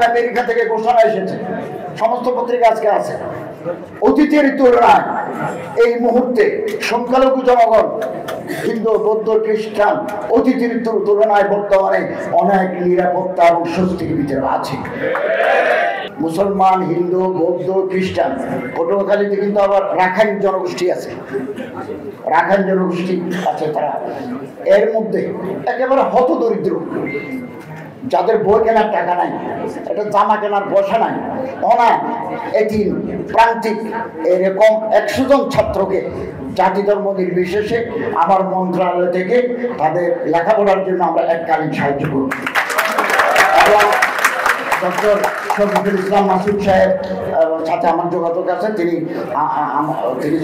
America থেকে ঘোষণা এসেছে, সমস্ত পত্রিকা আজকে আছে, অতীতের তুলনায় এই মুহূর্তে সংখ্যালঘু জনগণ হিন্দু, বৌদ্ধ, খ্রিস্টান অতীতের তুলনায় বর্তমানে অনেক নিরাপত্তা এবং স্বস্তির ভিতরে আছে। মুসলমান, হিন্দু, বৌদ্ধ, খ্রিস্টান, পটুয়াখালীতে কিন্তু আবার রাখাইন জনগোষ্ঠী আছে, রাখাইন জনগোষ্ঠী আছে। তারা এর মধ্যে একেবারে হতদরিদ্র, যাদের বই কেনার টাকা নাই, এটা জামা কেনার পয়সা নাই, অনাথ, এতিম, প্রান্তিক, এরকম 100 জন ছাত্রকে জাতি ধর্ম নির্বিশেষে আমার মন্ত্রণালয় থেকে তাদের লেখাপড়ার জন্য আমরা এককালীন সাহায্য করব। এবং ডক্টর শফিকুল ইসলাম মাসুদ সাহেব সাথে আমার যোগাযোগ আছে, তিনি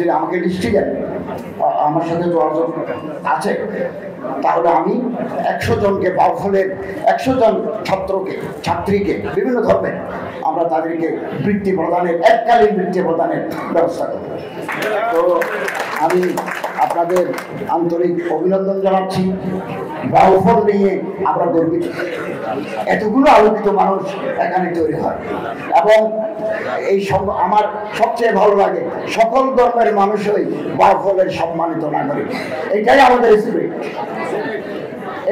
যদি আমাকে লিস্টি দেন, আমার সাথে যোগাযোগ আছে, তাহলে আমি 100 জনকে, বাউফলের 100 জন ছাত্রীকে বিভিন্ন ধর্মের আমরা তাদেরকে বৃত্তি প্রদানের, এককালীন বৃত্তি প্রদানের ব্যবস্থা করব। তো আমি আপনাদের আন্তরিক অভিনন্দন জানাচ্ছি। বাউফল নিয়ে আমরা গর্বিত, এতগুলো আলোকিত মানুষ এখানে তৈরি হয়। এবং এই আমার সবচেয়ে ভালো লাগে, সকল ধর্মের মানুষই বাউফলের সম্মানিত নাগরিক। এটাই আমাদের স্পিরিট,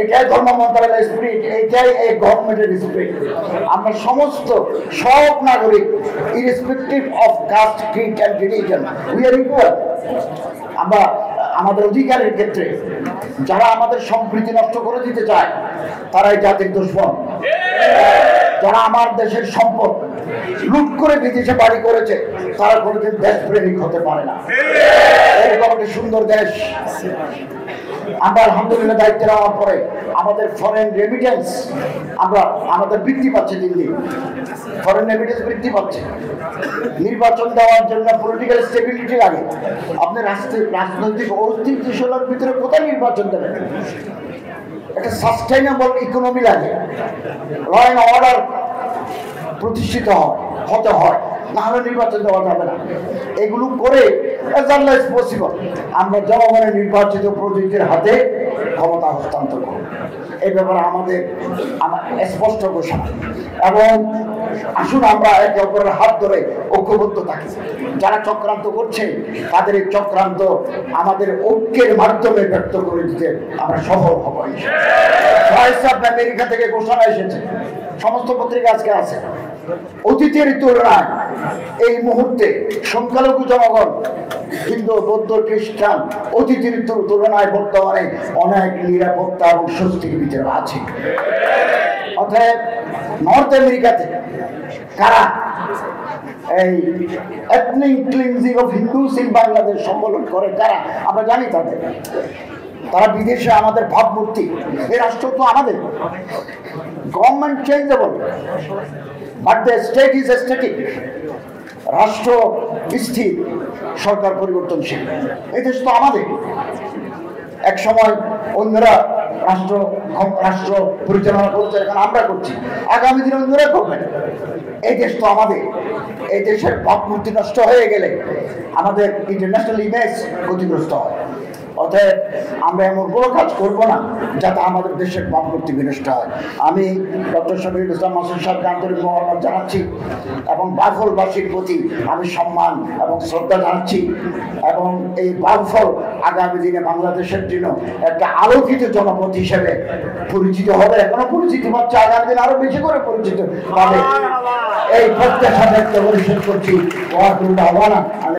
এটাই ধর্ম মন্ত্রণালয়ের স্পিরিট, এটাই এই গভর্নমেন্টের স্পিরিট। আমরা সব নাগরিক, irrespective of caste, creed and religion, we are equal. আমরা আমাদের অধিকারের ক্ষেত্রে যারা আমাদের সম্প্রীতি নষ্ট করে দিতে চায় তারাই জাতির দুশ্মন। যারা আমার দেশের সম্পদ লুট করে বিদেশে বাড়ি করেছে তারা কোনোদিন দেশপ্রেমিক হতে পারে না। এরকম একটি সুন্দর দেশ আমরা আলহামদুলিল্লাহ দায়িত্ব নেওয়ার পরে আমাদের ফরেন রেমিটেন্স আমাদের বৃদ্ধি পাচ্ছে, দিন দিন ফরেন রেমিটেন্স বৃদ্ধি পাচ্ছে। নির্বাচন দেওয়ার জন্য পলিটিক্যাল স্টেবিলিটি লাগে। আপনি রাজনৈতিক অস্থিতিশীলতার ভিতরে কোথায় নির্বাচন দেবেন? একটা সাস্টেইনেবল ইকোনমি লাগে, ল অ্যান্ড অর্ডার প্রতিষ্ঠিত হতে হয়, নাহলে নির্বাচন দেওয়া যাবে না। এগুলো করে পসিবল আমরা জনগণের নির্বাচিত প্রতিনিধির হাতে ক্ষমতা হস্তান্তর করব। এই ব্যাপারে আমাদের স্পষ্ট ঘোষণা। এবং আসুন আমরা একে অপরের হাত ধরে ঐক্যবদ্ধ থাকি। যারা চক্রান্ত করছে তাদের এই চক্রান্ত আমাদের ঐক্যের মাধ্যমে ব্যক্ত করে দিতে আমরা সফল হব। আমেরিকা থেকে ঘোষণা এসেছে, সমস্ত পত্রিকা আজকে আছে, অতীতের তুলনায় এই মুহূর্তে সংখ্যালঘু জনগণ হিন্দু, বৌদ্ধ, খ্রিস্টান অতীতের তুলনায় বর্তমানে অনেক নিরাপত্তা এবং স্বস্তির ভিতরে আছে। অতএব নর্থ আমেরিকাতে কারা এই ethnic cleansing of Hindus in Bangladesh সম্মেলন করে, কারা আমরা জানি তারা বিদেশে আমাদের ভাবমূর্তি। এই রাষ্ট্র তো আমাদের, government changeable but the state is static. রাষ্ট্র স্থির, সরকার পরিবর্তনশীল। এই দেশ তো আমাদের। এক সময় অন্যরা রাষ্ট্র পরিচালনা করছে, এখন আমরা করছি, আগামী দিনে অন্যরা করবেন। এই দেশ তো আমাদের। এই দেশের ভাবমূর্তি নষ্ট হয়ে গেলে আমাদের ইন্টারন্যাশনাল ইমেজ ক্ষতিগ্রস্ত হয়। অতএব আমরা এমন কোনো কাজ করবো না যাতে আমাদের দেশের ভাবমূর্তি বিনষ্ট হয়। আমি ডক্টর শফিকুল ইসলাম মাসুদ সাহেবকে আন্তরিক মোহাম্মদ জানাচ্ছি এবং বাউফলবাসীর প্রতি আমি সম্মান এবং শ্রদ্ধা জানাচ্ছি। এবং এই বাউফল আগামী দিনে বাংলাদেশের জন্য একটা আলোকিত জনপদ হিসেবে পরিচিত হবে। এখনো পরিচিতি পাচ্ছে, আগামী দিন আরো বেশি করে পরিচিত পাবে। এই প্রত্যাশা ব্যক্ত পরিষদ করছি।